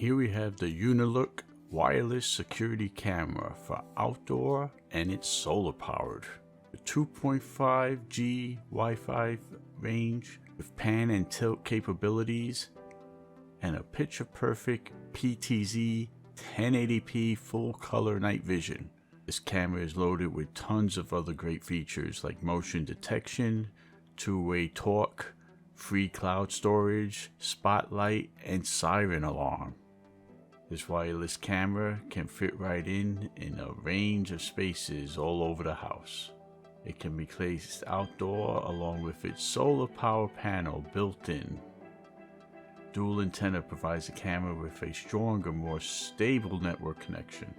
here we have the Unilook wireless security camera for outdoor, and it's solar powered. The 2.5G Wi-Fi range with pan and tilt capabilities and a picture perfect PTZ 1080p full color night vision. This camera is loaded with tons of other great features like motion detection, two-way talk, free cloud storage, spotlight, and siren alarm. This wireless camera can fit right in a range of spaces all over the house. It can be placed outdoor along with its solar power panel built in. Dual antenna provides the camera with a stronger, more stable network connection.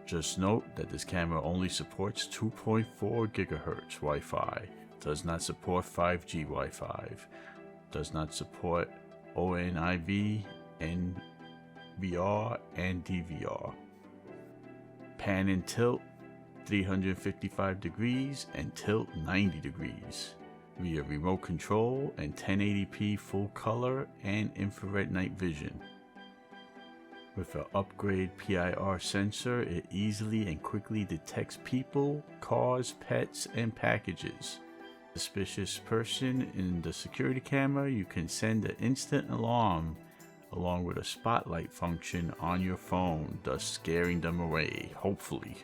Just note that this camera only supports 2.4 GHz Wi-Fi, does not support 5G Wi-Fi, does not support ONIV, NVR, and DVR. Pan and tilt 355 degrees and tilt 90 degrees via remote control and 1080p full color and infrared night vision. With an upgrade PIR sensor, it easily and quickly detects people, cars, pets, and packages. Suspicious person in the security camera, you can send an instant alarm along with a spotlight function on your phone, thus scaring them away, hopefully.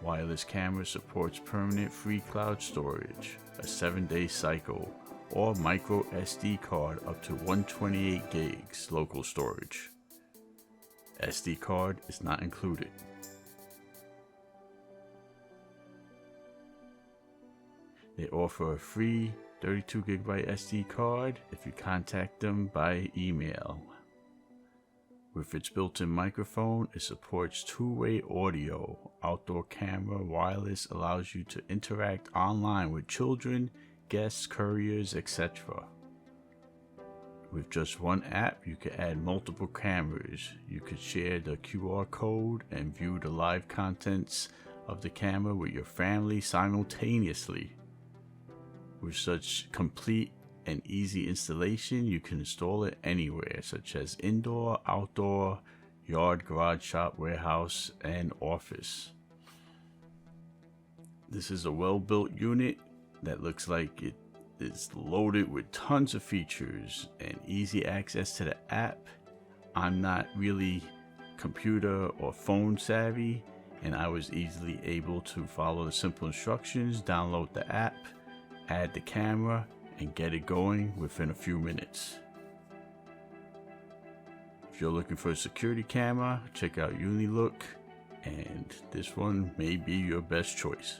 Wireless camera supports permanent free cloud storage, a 7-day cycle, or micro SD card up to 128 gigs local storage. SD card is not included. They offer a free 32GB SD card if you contact them by email. With its built-in microphone, it supports two-way audio. Outdoor camera wireless allows you to interact online with children, guests, couriers, etc. With just one app, you can add multiple cameras. You could share the QR code and view the live contents of the camera with your family simultaneously. With such complete and easy installation, you can install it anywhere, such as indoor, outdoor, yard, garage, shop, warehouse, and office. This is a well-built unit that looks like it is loaded with tons of features and easy access to the app. I'm not really computer or phone savvy, and I was easily able to follow the simple instructions, download the app, add the camera, and get it going within a few minutes. If you're looking for a security camera, check out Unilook, and this one may be your best choice.